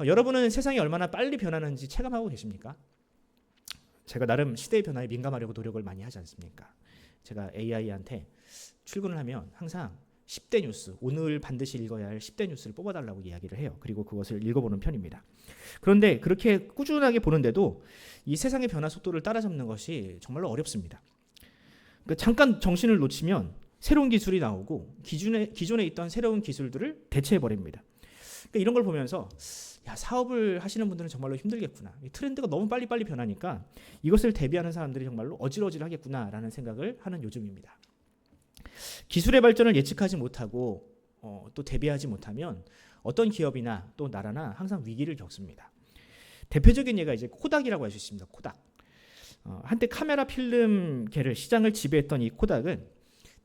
여러분은 세상이 얼마나 빨리 변하는지 체감하고 계십니까? 제가 나름 시대의 변화에 민감하려고 노력을 많이 하지 않습니까? 제가 AI한테 출근을 하면 항상 10대 뉴스, 오늘 반드시 읽어야 할 10대 뉴스를 뽑아달라고 이야기를 해요. 그리고 그것을 읽어보는 편입니다. 그런데 그렇게 꾸준하게 보는데도 이 세상의 변화 속도를 따라잡는 것이 정말로 어렵습니다. 그러니까 잠깐 정신을 놓치면 새로운 기술이 나오고 기존에 있던 새로운 기술들을 대체해버립니다. 그러니까 이런 걸 보면서 야, 사업을 하시는 분들은 정말로 힘들겠구나. 이 트렌드가 너무 빨리빨리 변하니까 이것을 대비하는 사람들이 정말로 어질어질하겠구나라는 생각을 하는 요즘입니다. 기술의 발전을 예측하지 못하고 또 대비하지 못하면 어떤 기업이나 또 나라나 항상 위기를 겪습니다. 대표적인 예가 이제 코닥이라고 할 수 있습니다. 코닥. 한때 카메라 필름계를 시장을 지배했던 이 코닥은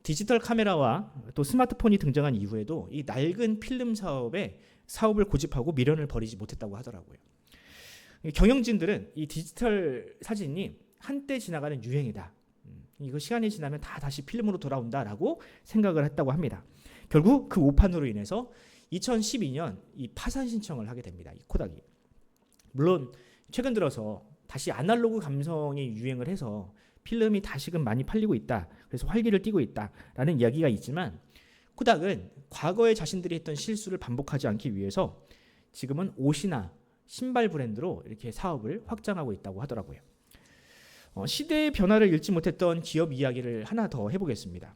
디지털 카메라와 또 스마트폰이 등장한 이후에도 이 낡은 필름 사업을 고집하고 미련을 버리지 못했다고 하더라고요. 경영진들은 이 디지털 사진이 한때 지나가는 유행이다. 이거 시간이 지나면 다 다시 필름으로 돌아온다라고 생각을 했다고 합니다. 결국 그 오판으로 인해서 2012년 이 파산 신청을 하게 됩니다. 이 코닥이. 물론 최근 들어서 다시 아날로그 감성이 유행을 해서 필름이 다시금 많이 팔리고 있다. 그래서 활기를 띠고 있다라는 이야기가 있지만 코닥은 과거에 자신들이 했던 실수를 반복하지 않기 위해서 지금은 옷이나 신발 브랜드로 이렇게 사업을 확장하고 있다고 하더라고요. 시대의 변화를 읽지 못했던 기업 이야기를 하나 더 해보겠습니다.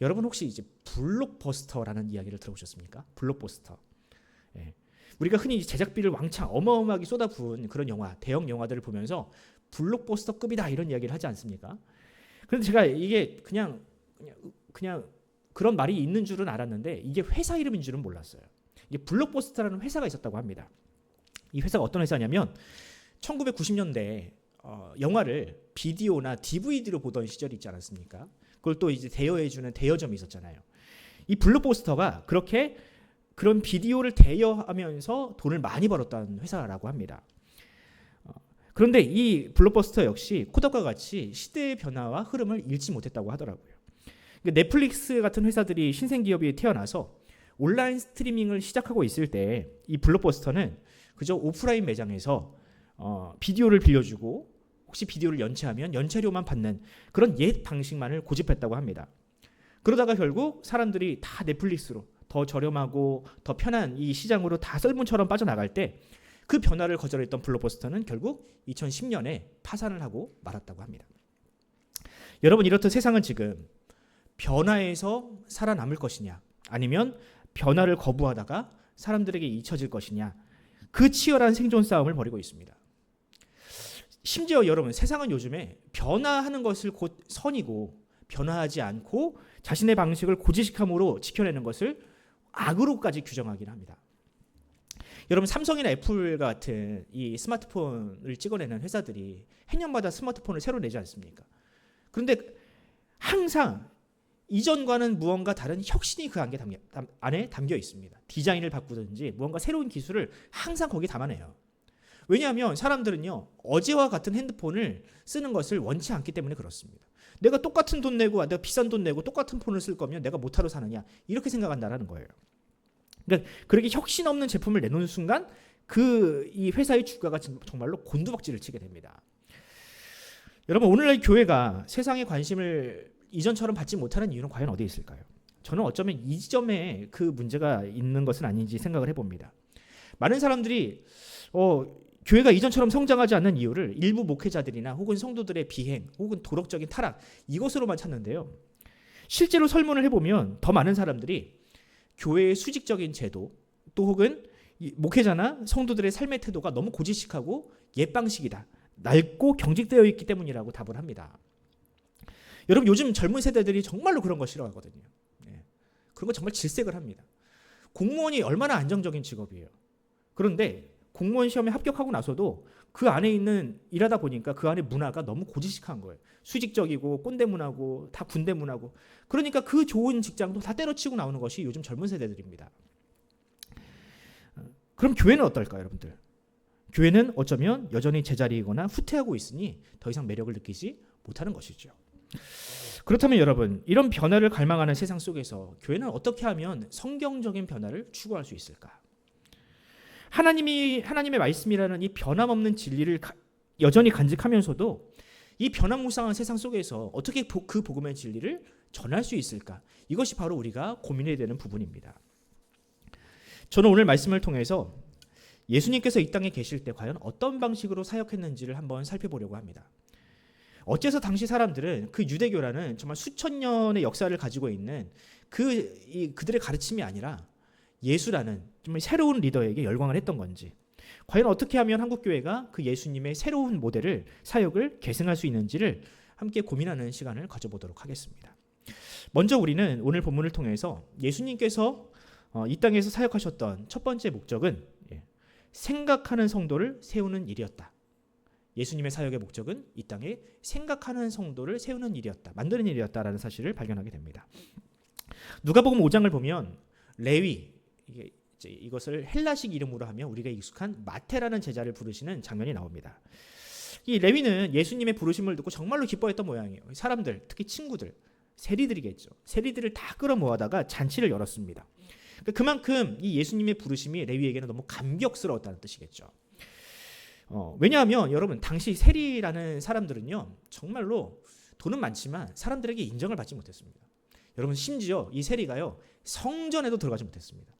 여러분 혹시 이제 블록버스터라는 이야기를 들어보셨습니까? 블록버스터. 예. 우리가 흔히 제작비를 왕창 어마어마하게 쏟아부은 그런 영화, 대형 영화들을 보면서 블록버스터급이다 이런 이야기를 하지 않습니까? 그런데 제가 이게 그냥 그런 말이 있는 줄은 알았는데 이게 회사 이름인 줄은 몰랐어요. 이게 블록버스터라는 회사가 있었다고 합니다. 이 회사가 어떤 회사냐면 1990년대에 영화를 비디오나 DVD로 보던 시절이 있지 않았습니까? 그걸 또 이제 대여해주는 대여점이 있었잖아요. 이 블록버스터가 그런 비디오를 대여하면서 돈을 많이 벌었다는 회사라고 합니다. 그런데 이 블록버스터 역시 코닥과 같이 시대의 변화와 흐름을 읽지 못했다고 하더라고요. 넷플릭스 같은 회사들이 신생기업이 태어나서 온라인 스트리밍을 시작하고 있을 때 이 블록버스터는 그저 오프라인 매장에서 비디오를 빌려주고 혹시 비디오를 연체하면 연체료만 받는 그런 옛 방식만을 고집했다고 합니다. 그러다가 결국 사람들이 다 넷플릭스로 더 저렴하고 더 편한 이 시장으로 다 썰문처럼 빠져나갈 때 그 변화를 거절했던 블록버스터는 결국 2010년에 파산을 하고 말았다고 합니다. 여러분 이렇듯 세상은 지금 변화에서 살아남을 것이냐 아니면 변화를 거부하다가 사람들에게 잊혀질 것이냐 그 치열한 생존 싸움을 벌이고 있습니다. 심지어 여러분 세상은 요즘에 변화하는 것을 곧 선이고 변화하지 않고 자신의 방식을 고지식함으로 지켜내는 것을 악으로까지 규정하긴 합니다. 여러분 삼성이나 애플 같은 이 스마트폰을 찍어내는 회사들이 해년마다 스마트폰을 새로 내지 않습니까? 그런데 항상 이전과는 무언가 다른 혁신이 그 안에 담겨 있습니다. 디자인을 바꾸든지 무언가 새로운 기술을 항상 거기에 담아내요. 왜냐하면 사람들은요 어제와 같은 핸드폰을 쓰는 것을 원치 않기 때문에 그렇습니다. 내가 똑같은 돈 내고 내가 비싼 돈 내고 똑같은 폰을 쓸 거면 내가 못하러 사느냐 이렇게 생각한다라는 거예요. 그러니까 그렇게 혁신 없는 제품을 내놓는 순간 이 회사의 주가가 정말로 곤두박질을 치게 됩니다. 여러분 오늘날 교회가 세상의 관심을 이전처럼 받지 못하는 이유는 과연 어디에 있을까요? 저는 어쩌면 이 점에 그 문제가 있는 것은 아닌지 생각을 해봅니다. 많은 사람들이 교회가 이전처럼 성장하지 않는 이유를 일부 목회자들이나 혹은 성도들의 비행 혹은 도덕적인 타락 이것으로만 찾는데요. 실제로 설문을 해보면 더 많은 사람들이 교회의 수직적인 제도 또 혹은 목회자나 성도들의 삶의 태도가 너무 고지식하고 옛 방식이다. 낡고 경직되어 있기 때문이라고 답을 합니다. 여러분 요즘 젊은 세대들이 정말로 그런 거 싫어하거든요. 그런 거 정말 질색을 합니다. 공무원이 얼마나 안정적인 직업이에요. 그런데 공무원 시험에 합격하고 나서도 그 안에 있는 일하다 보니까 그 안에 문화가 너무 고지식한 거예요. 수직적이고 꼰대 문화고 다 군대 문화고 그러니까 그 좋은 직장도 다 때려치고 나오는 것이 요즘 젊은 세대들입니다. 그럼 교회는 어떨까요, 여러분들? 교회는 어쩌면 여전히 제자리이거나 후퇴하고 있으니 더 이상 매력을 느끼지 못하는 것이죠. 그렇다면 여러분 이런 변화를 갈망하는 세상 속에서 교회는 어떻게 하면 성경적인 변화를 추구할 수 있을까? 하나님의 말씀이라는 이 변함없는 진리를 여전히 간직하면서도 이 변화무쌍한 세상 속에서 어떻게 그 복음의 진리를 전할 수 있을까? 이것이 바로 우리가 고민해야 되는 부분입니다. 저는 오늘 말씀을 통해서 예수님께서 이 땅에 계실 때 과연 어떤 방식으로 사역했는지를 한번 살펴보려고 합니다. 어째서 당시 사람들은 그 유대교라는 정말 수천 년의 역사를 가지고 있는 그들의 가르침이 아니라 예수라는 정말 새로운 리더에게 열광을 했던 건지, 과연 어떻게 하면 한국교회가 그 예수님의 새로운 모델을, 사역을 계승할 수 있는지를 함께 고민하는 시간을 가져보도록 하겠습니다. 먼저 우리는 오늘 본문을 통해서 예수님께서 이 땅에서 사역하셨던 첫 번째 목적은 생각하는 성도를 세우는 일이었다. 예수님의 사역의 목적은 이 땅에 생각하는 성도를 세우는 일이었다, 만드는 일이었다라는 사실을 발견하게 됩니다. 누가복음 5장을 보면 레위, 이것을 헬라식 이름으로 하면 우리가 익숙한 마태라는 제자를 부르시는 장면이 나옵니다. 이 레위는 예수님의 부르심을 듣고 정말로 기뻐했던 모양이에요. 사람들, 특히 친구들, 세리들이겠죠. 세리들을 다 끌어모아다가 잔치를 열었습니다. 그만큼 이 예수님의 부르심이 레위에게는 너무 감격스러웠다는 뜻이겠죠. 왜냐하면 여러분, 당시 세리라는 사람들은요, 정말로 돈은 많지만 사람들에게 인정을 받지 못했습니다. 여러분, 심지어 이 세리가요, 성전에도 들어가지 못했습니다.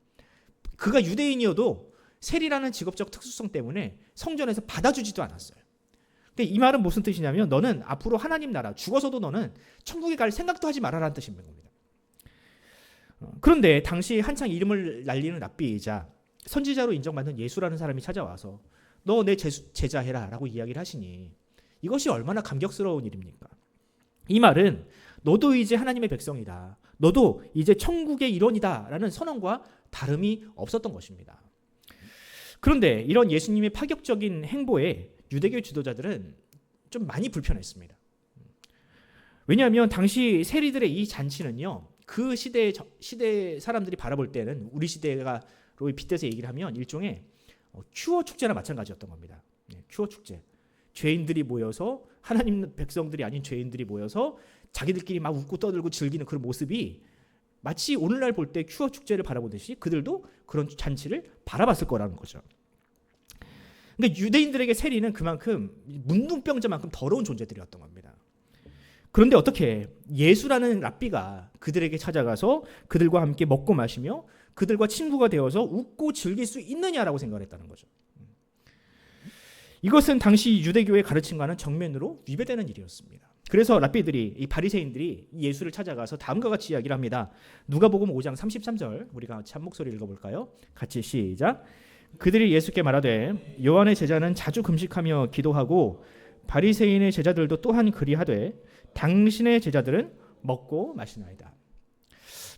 그가 유대인이어도 세리라는 직업적 특수성 때문에 성전에서 받아주지도 않았어요. 근데 이 말은 무슨 뜻이냐면, 너는 앞으로 하나님 나라, 죽어서도 너는 천국에 갈 생각도 하지 말아라는 뜻인 겁니다. 그런데 당시 한창 이름을 날리는 랍비이자 선지자로 인정받는 예수라는 사람이 찾아와서 너 내 제자 해라 라고 이야기를 하시니 이것이 얼마나 감격스러운 일입니까? 이 말은 너도 이제 하나님의 백성이다, 너도 이제 천국의 일원이다 라는 선언과 다름이 없었던 것입니다. 그런데 이런 예수님의 파격적인 행보에 유대교 지도자들은 좀 많이 불편했습니다. 왜냐하면 당시 세리들의 이 잔치는요, 그 시대 사람들이 바라볼 때는, 우리 시대가 빗대서 얘기를 하면 일종의 큐어 축제나 마찬가지였던 겁니다. 큐어 축제. 죄인들이 모여서, 하나님 백성들이 아닌 죄인들이 모여서 자기들끼리 막 웃고 떠들고 즐기는 그런 모습이 마치 오늘날 볼 때 큐어 축제를 바라보듯이 그들도 그런 잔치를 바라봤을 거라는 거죠. 그러니까 유대인들에게 세리는 그만큼 문둥병자만큼 더러운 존재들이었던 겁니다. 그런데 어떻게 예수라는 랍비가 그들에게 찾아가서 그들과 함께 먹고 마시며 그들과 친구가 되어서 웃고 즐길 수 있느냐라고 생각을 했다는 거죠. 이것은 당시 유대교의 가르침과는 정면으로 위배되는 일이었습니다. 그래서 랍비들이, 이 바리새인들이 예수를 찾아가서 다음과 같이 이야기를 합니다. 누가복음 5장 33절 우리가 같이 한 목소리 읽어볼까요? 같이 시작. 그들이 예수께 말하되 요한의 제자는 자주 금식하며 기도하고 바리새인의 제자들도 또한 그리하되 당신의 제자들은 먹고 마시나이다.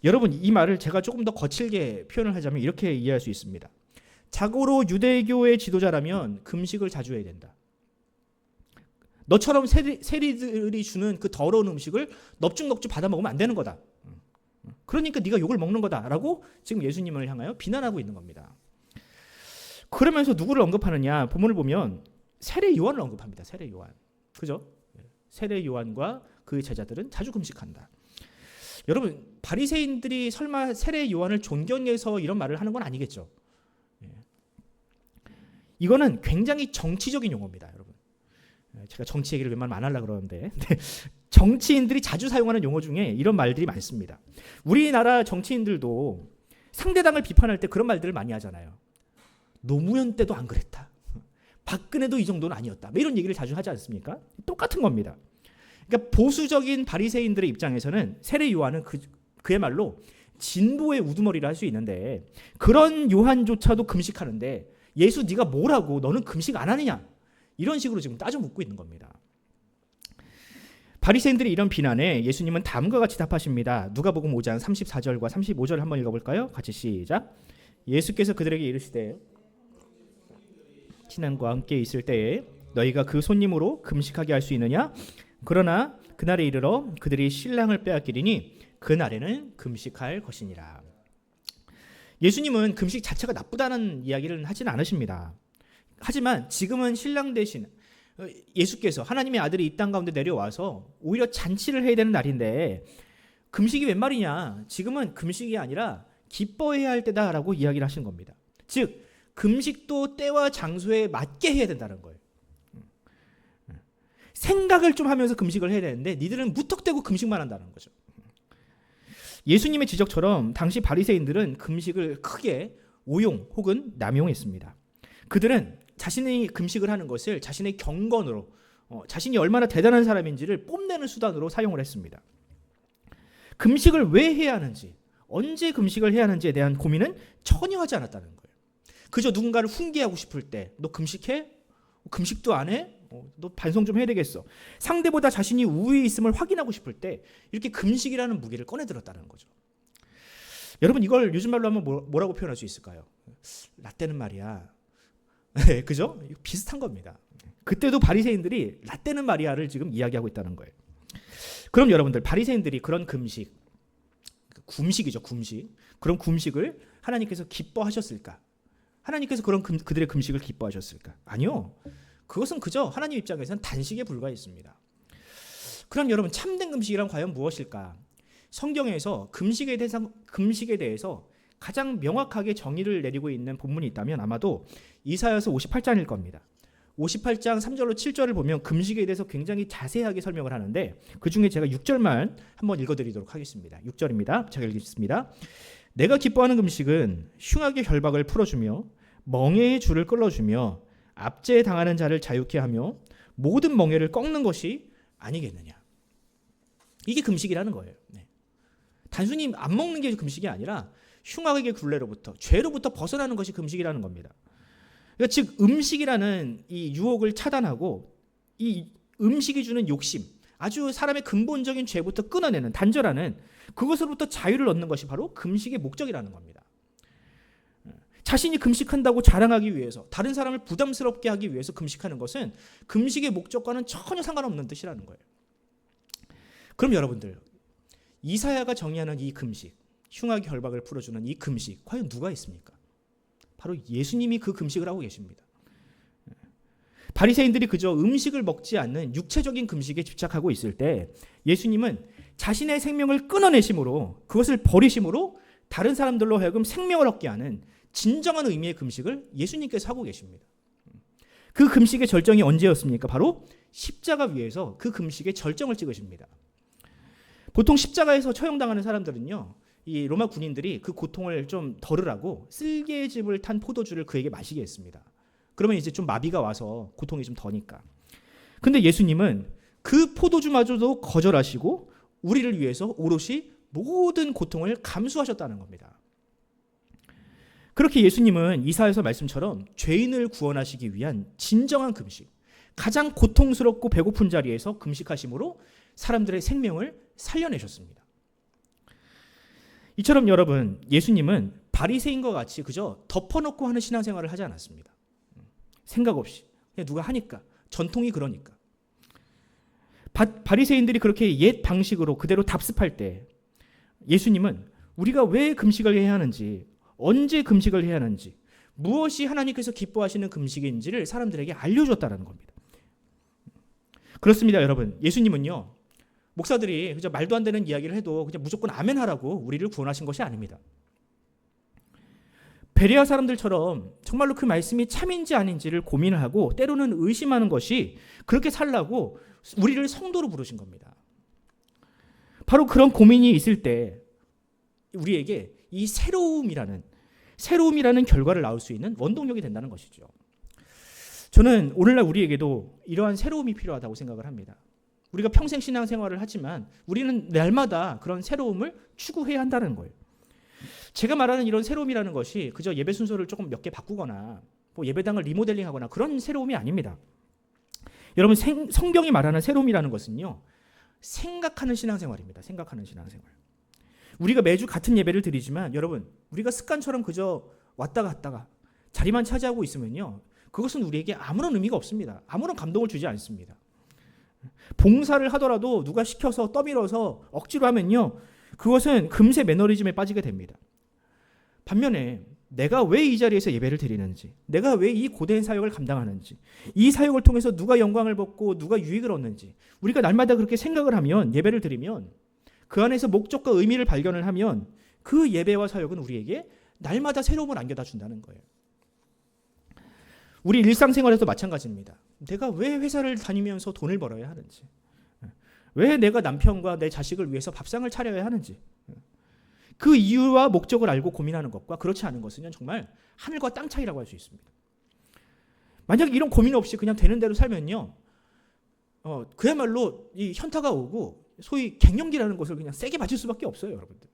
여러분, 이 말을 제가 조금 더 거칠게 표현을 하자면 이렇게 이해할 수 있습니다. 자고로 유대교의 지도자라면 금식을 자주 해야 된다. 너처럼 세리들이 주는 그 더러운 음식을 넙죽넙죽 받아 먹으면 안 되는 거다. 그러니까 네가 욕을 먹는 거다라고 지금 예수님을 향하여 비난하고 있는 겁니다. 그러면서 누구를 언급하느냐? 본문을 보면 세례 요한을 언급합니다. 세례 요한. 그죠? 세례 요한과 그 제자들은 자주 금식한다. 여러분, 바리새인들이 설마 세례 요한을 존경해서 이런 말을 하는 건 아니겠죠? 이거는 굉장히 정치적인 용어입니다, 여러분. 제가 정치 얘기를 웬만하면 안 하려고 그러는데 정치인들이 자주 사용하는 용어 중에 이런 말들이 많습니다. 우리나라 정치인들도 상대당을 비판할 때 그런 말들을 많이 하잖아요. 노무현 때도 안 그랬다. 박근혜도 이 정도는 아니었다. 이런 얘기를 자주 하지 않습니까? 똑같은 겁니다. 그러니까 보수적인 바리새인들의 입장에서는 세례 요한은 그야말로 진보의 우두머리를 할 수 있는데, 그런 요한조차도 금식하는데 예수 네가 뭐라고, 너는 금식 안 하느냐, 이런 식으로 지금 따져 묻고 있는 겁니다. 바리새인들의 이런 비난에 예수님은 다음과 같이 답하십니다. 누가복음 5장 34절과 35절 한번 읽어볼까요? 같이 시작. 예수께서 그들에게 이르시되 친함과 함께 있을 때에 너희가 그 손님으로 금식하게 할 수 있느냐? 그러나 그날에 이르러 그들이 신랑을 빼앗기리니 그날에는 금식할 것이니라. 예수님은 금식 자체가 나쁘다는 이야기를 하지는 않으십니다. 하지만 지금은 신랑 대신 예수께서, 하나님의 아들이 이 땅 가운데 내려와서 오히려 잔치를 해야 되는 날인데 금식이 웬 말이냐? 지금은 금식이 아니라 기뻐해야 할 때다라고 이야기를 하신 겁니다. 즉 금식도 때와 장소에 맞게 해야 된다는 거예요. 생각을 좀 하면서 금식을 해야 되는데 니들은 무턱대고 금식만 한다는 거죠. 예수님의 지적처럼 당시 바리새인들은 금식을 크게 오용 혹은 남용했습니다. 그들은 자신이 금식을 하는 것을 자신의 경건으로 자신이 얼마나 대단한 사람인지를 뽐내는 수단으로 사용을 했습니다. 금식을 왜 해야 하는지, 언제 금식을 해야 하는지에 대한 고민은 전혀 하지 않았다는 거예요. 그저 누군가를 훈계하고 싶을 때 너 금식해? 금식도 안 해? 너 반성 좀 해야 되겠어. 상대보다 자신이 우위에 있음을 확인하고 싶을 때 이렇게 금식이라는 무기를 꺼내들었다는 거죠. 여러분 이걸 요즘 말로 하면 뭐라고 표현할 수 있을까요? 라떼는 말이야. 그죠? 비슷한 겁니다. 그때도 바리새인들이 라떼는 말이야를 지금 이야기하고 있다는 거예요. 그럼 여러분들 바리새인들이 그런 금식이죠, 금식. 그런 금식을 하나님께서 기뻐하셨을까? 하나님께서 그런 그들의 금식을 기뻐하셨을까? 아니요. 그것은 그저 하나님 입장에서는 단식에 불과했습니다. 그럼 여러분 참된 금식이란 과연 무엇일까? 성경에서 금식에 대해서 가장 명확하게 정의를 내리고 있는 본문이 있다면 아마도 이사야서 58장일 겁니다. 58장 3절로 7절을 보면 금식에 대해서 굉장히 자세하게 설명을 하는데 그중에 제가 6절만 한번 읽어드리도록 하겠습니다. 6절입니다. 제가 읽겠습니다. 내가 기뻐하는 금식은 흉악의 결박을 풀어주며 멍에의 줄을 끌어주며 압제에 당하는 자를 자유케 하며 모든 멍에를 꺾는 것이 아니겠느냐. 이게 금식이라는 거예요. 네. 단순히 안 먹는 게 금식이 아니라 흉악의 굴레로부터 죄로부터 벗어나는 것이 금식이라는 겁니다. 그러니까 즉 음식이라는 이 유혹을 차단하고 이 음식이 주는 욕심, 아주 사람의 근본적인 죄부터 끊어내는 단절하는 그것으로부터 자유를 얻는 것이 바로 금식의 목적이라는 겁니다. 자신이 금식한다고 자랑하기 위해서 다른 사람을 부담스럽게 하기 위해서 금식하는 것은 금식의 목적과는 전혀 상관없는 뜻이라는 거예요. 그럼 여러분들 이사야가 정의하는 이 금식, 흉악의 결박을 풀어주는 이 금식 과연 누가 있습니까? 바로 예수님이 그 금식을 하고 계십니다. 바리새인들이 그저 음식을 먹지 않는 육체적인 금식에 집착하고 있을 때 예수님은 자신의 생명을 끊어내심으로 그것을 버리심으로 다른 사람들로 하여금 생명을 얻게 하는 진정한 의미의 금식을 예수님께서 하고 계십니다. 그 금식의 절정이 언제였습니까? 바로 십자가 위에서 그 금식의 절정을 찍으십니다. 보통 십자가에서 처형당하는 사람들은요, 이 로마 군인들이 그 고통을 좀 덜으라고 쓸개즙을 탄 포도주를 그에게 마시게 했습니다. 그러면 이제 좀 마비가 와서 고통이 좀 더니까. 근데 예수님은 그 포도주마저도 거절하시고 우리를 위해서 오롯이 모든 고통을 감수하셨다는 겁니다. 그렇게 예수님은 이사야서 말씀처럼 죄인을 구원하시기 위한 진정한 금식, 가장 고통스럽고 배고픈 자리에서 금식하심으로 사람들의 생명을 살려내셨습니다. 이처럼 여러분, 예수님은 바리새인과 같이 그저 덮어놓고 하는 신앙생활을 하지 않았습니다. 생각 없이 그냥 누가 하니까, 전통이 그러니까. 바리새인들이 그렇게 옛 방식으로 그대로 답습할 때 예수님은 우리가 왜 금식을 해야 하는지, 언제 금식을 해야 하는지, 무엇이 하나님께서 기뻐하시는 금식인지를 사람들에게 알려줬다는 겁니다. 그렇습니다, 여러분. 예수님은요, 목사들이 그저 말도 안 되는 이야기를 해도 그냥 무조건 아멘하라고 우리를 구원하신 것이 아닙니다. 베레아 사람들처럼 정말로 그 말씀이 참인지 아닌지를 고민을 하고 때로는 의심하는 것이 그렇게 살라고 우리를 성도로 부르신 겁니다. 바로 그런 고민이 있을 때 우리에게 이 새로움이라는 결과를 낳을 수 있는 원동력이 된다는 것이죠. 저는 오늘날 우리에게도 이러한 새로움이 필요하다고 생각을 합니다. 우리가 평생 신앙생활을 하지만 우리는 날마다 그런 새로움을 추구해야 한다는 거예요. 제가 말하는 이런 새로움이라는 것이 그저 예배 순서를 조금 몇 개 바꾸거나 뭐 예배당을 리모델링하거나 그런 새로움이 아닙니다. 여러분, 성경이 말하는 새로움이라는 것은요, 생각하는 신앙생활입니다. 생각하는 신앙생활. 우리가 매주 같은 예배를 드리지만 여러분, 우리가 습관처럼 그저 왔다 갔다가 자리만 차지하고 있으면요, 그것은 우리에게 아무런 의미가 없습니다. 아무런 감동을 주지 않습니다. 봉사를 하더라도 누가 시켜서 떠밀어서 억지로 하면요, 그것은 금세 매너리즘에 빠지게 됩니다. 반면에 내가 왜 이 자리에서 예배를 드리는지, 내가 왜 이 고된 사역을 감당하는지, 이 사역을 통해서 누가 영광을 받고 누가 유익을 얻는지 우리가 날마다 그렇게 생각을 하면, 예배를 드리면 그 안에서 목적과 의미를 발견을 하면 그 예배와 사역은 우리에게 날마다 새로움을 안겨다 준다는 거예요. 우리 일상생활에도 마찬가지입니다. 내가 왜 회사를 다니면서 돈을 벌어야 하는지, 왜 내가 남편과 내 자식을 위해서 밥상을 차려야 하는지, 그 이유와 목적을 알고 고민하는 것과 그렇지 않은 것은 정말 하늘과 땅 차이라고 할 수 있습니다. 만약 이런 고민 없이 그냥 되는 대로 살면요, 그야말로 이 현타가 오고 소위 갱년기라는 것을 그냥 세게 맞을 수밖에 없어요, 여러분들.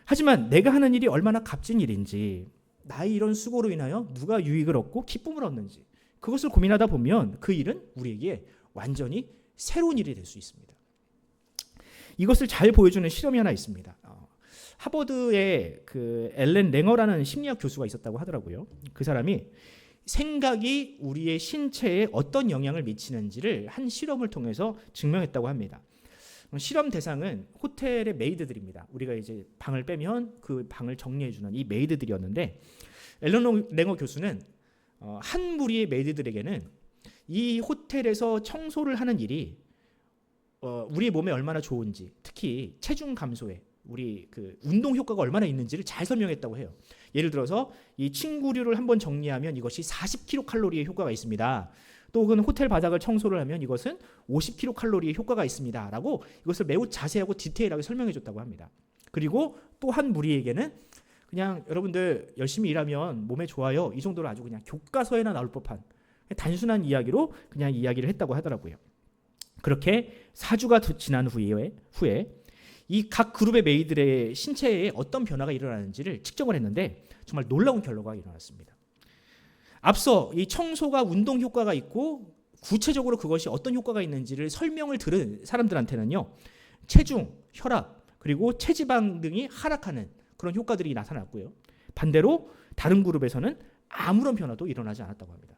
하지만 내가 하는 일이 얼마나 값진 일인지, 나의 이런 수고로 인하여 누가 유익을 얻고 기쁨을 얻는지, 그것을 고민하다 보면 그 일은 우리에게 완전히 새로운 일이 될 수 있습니다. 이것을 잘 보여주는 실험이 하나 있습니다. 하버드의 그 앨런 랭어라는 심리학 교수가 있었다고 하더라고요. 그 사람이 생각이 우리의 신체에 어떤 영향을 미치는지를 한 실험을 통해서 증명했다고 합니다. 실험 대상은 호텔의 메이드들입니다. 우리가 이제 방을 빼면 그 방을 정리해주는 이 메이드들이었는데, 앨런 랭어 교수는 한 무리의 메이드들에게는 이 호텔에서 청소를 하는 일이 우리 몸에 얼마나 좋은지, 특히 체중 감소에 우리 그 운동 효과가 얼마나 있는지를 잘 설명했다고 해요. 예를 들어서 이 침구류를 한번 정리하면 이것이 40kcal의 효과가 있습니다. 또 혹은 호텔 바닥을 청소를 하면 이것은 50kcal의 효과가 있습니다. 라고 이것을 매우 자세하고 디테일하게 설명해 줬다고 합니다. 그리고 또 한 무리에게는 그냥 여러분들 열심히 일하면 몸에 좋아요, 이 정도로 아주 그냥 교과서에나 나올 법한 단순한 이야기로 그냥 이야기를 했다고 하더라고요. 그렇게 4주가 지난 후에 이 각 그룹의 메이들의 신체에 어떤 변화가 일어나는지를 측정을 했는데 정말 놀라운 결과가 일어났습니다. 앞서 이 청소가 운동 효과가 있고 구체적으로 그것이 어떤 효과가 있는지를 설명을 들은 사람들한테는요, 체중, 혈압, 그리고 체지방 등이 하락하는 그런 효과들이 나타났고요. 반대로 다른 그룹에서는 아무런 변화도 일어나지 않았다고 합니다.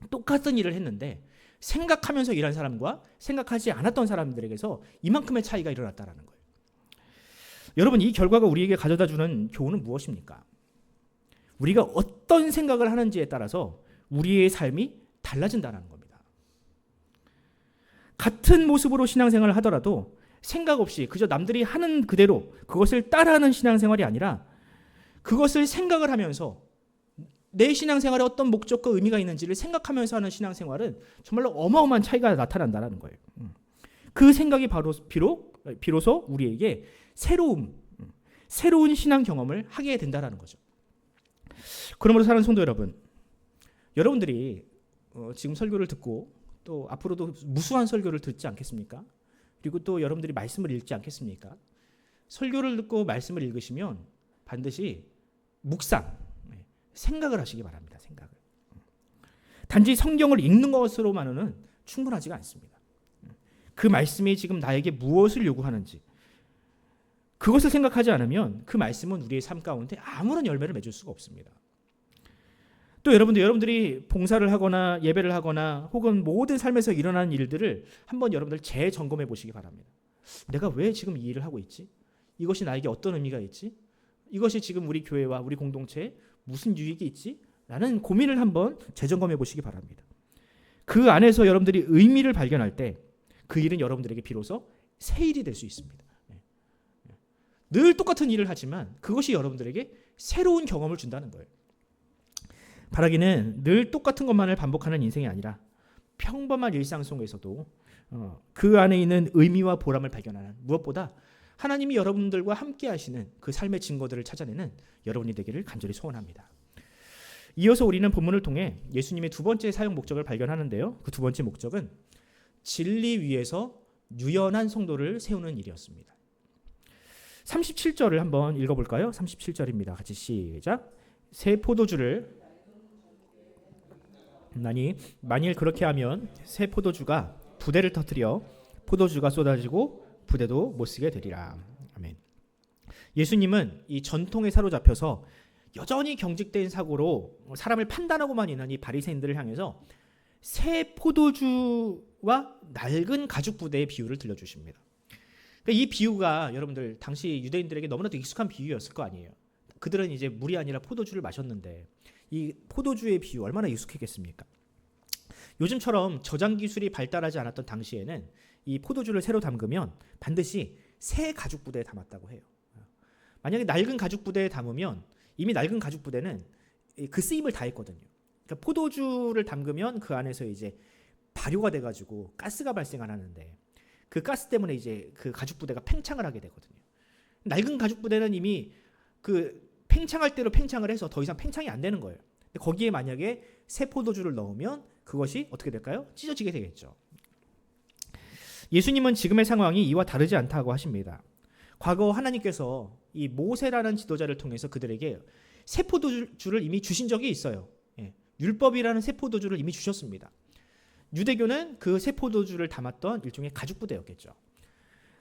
똑같은 일을 했는데 생각하면서 일한 사람과 생각하지 않았던 사람들에게서 이만큼의 차이가 일어났다는 거예요. 여러분, 이 결과가 우리에게 가져다주는 교훈은 무엇입니까? 우리가 어떤 생각을 하는지에 따라서 우리의 삶이 달라진다는 겁니다. 같은 모습으로 신앙생활을 하더라도 생각 없이 그저 남들이 하는 그대로 그것을 따라하는 신앙생활이 아니라 그것을 생각을 하면서 내 신앙생활에 어떤 목적과 의미가 있는지를 생각하면서 하는 신앙생활은 정말로 어마어마한 차이가 나타난다는 거예요. 그 생각이 비로소 우리에게 새로운 신앙 경험을 하게 된다는 거죠. 그러므로 사랑하는 성도 여러분, 여러분들이 지금 설교를 듣고 또 앞으로도 무수한 설교를 듣지 않겠습니까? 그리고 또 여러분들이 말씀을 읽지 않겠습니까? 설교를 듣고 말씀을 읽으시면 반드시 묵상, 생각을 하시기 바랍니다. 생각을. 단지 성경을 읽는 것으로만은 충분하지가 않습니다. 그 말씀이 지금 나에게 무엇을 요구하는지 그것을 생각하지 않으면 그 말씀은 우리의 삶 가운데 아무런 열매를 맺을 수가 없습니다. 또 여러분들이 봉사를 하거나 예배를 하거나 혹은 모든 삶에서 일어나는 일들을 한번 여러분들 재점검해 보시기 바랍니다. 내가 왜 지금 이 일을 하고 있지? 이것이 나에게 어떤 의미가 있지? 이것이 지금 우리 교회와 우리 공동체에 무슨 유익이 있지? 라는 고민을 한번 재점검해 보시기 바랍니다. 그 안에서 여러분들이 의미를 발견할 때 그 일은 여러분들에게 비로소 새 일이 될 수 있습니다. 늘 똑같은 일을 하지만 그것이 여러분들에게 새로운 경험을 준다는 거예요. 바라기는 늘 똑같은 것만을 반복하는 인생이 아니라 평범한 일상 속에서도 그 안에 있는 의미와 보람을 발견하는, 무엇보다 하나님이 여러분들과 함께 하시는 그 삶의 증거들을 찾아내는 여러분이 되기를 간절히 소원합니다. 이어서 우리는 본문을 통해 예수님의 두 번째 사역 목적을 발견하는데요. 그 두 번째 목적은 진리 위에서 유연한 성도를 세우는 일이었습니다. 37절을 한번 읽어볼까요? 37절입니다. 같이 시작. 새 포도주를 나니 만일 그렇게 하면 새 포도주가 부대를 터뜨려 포도주가 쏟아지고 부대도 못 쓰게 되리라. 아멘. 예수님은 이 전통에 사로잡혀서 여전히 경직된 사고로 사람을 판단하고만 있는 이 바리새인들을 향해서 새 포도주와 낡은 가죽 부대의 비유를 들려주십니다. 이 비유가 여러분들 당시 유대인들에게 너무나도 익숙한 비유였을 거 아니에요. 그들은 이제 물이 아니라 포도주를 마셨는데 이 포도주의 비유 얼마나 익숙했겠습니까? 요즘처럼 저장 기술이 발달하지 않았던 당시에는 이 포도주를 새로 담그면 반드시 새 가죽 부대에 담았다고 해요. 만약에 낡은 가죽 부대에 담으면 이미 낡은 가죽 부대는 그 쓰임을 다했거든요. 그러니까 포도주를 담그면 그 안에서 이제 발효가 돼가지고 가스가 발생을 하는데 그 가스 때문에 이제 그 가죽 부대가 팽창을 하게 되거든요. 낡은 가죽 부대는 이미 그 팽창할 대로 팽창을 해서 더 이상 팽창이 안 되는 거예요. 근데 거기에 만약에 새 포도주를 넣으면 그것이 어떻게 될까요? 찢어지게 되겠죠. 예수님은 지금의 상황이 이와 다르지 않다고 하십니다. 과거 하나님께서 이 모세라는 지도자를 통해서 그들에게 새 포도주를 이미 주신 적이 있어요. 율법이라는 새 포도주를 이미 주셨습니다. 유대교는 그 새 포도주를 담았던 일종의 가죽 부대였겠죠.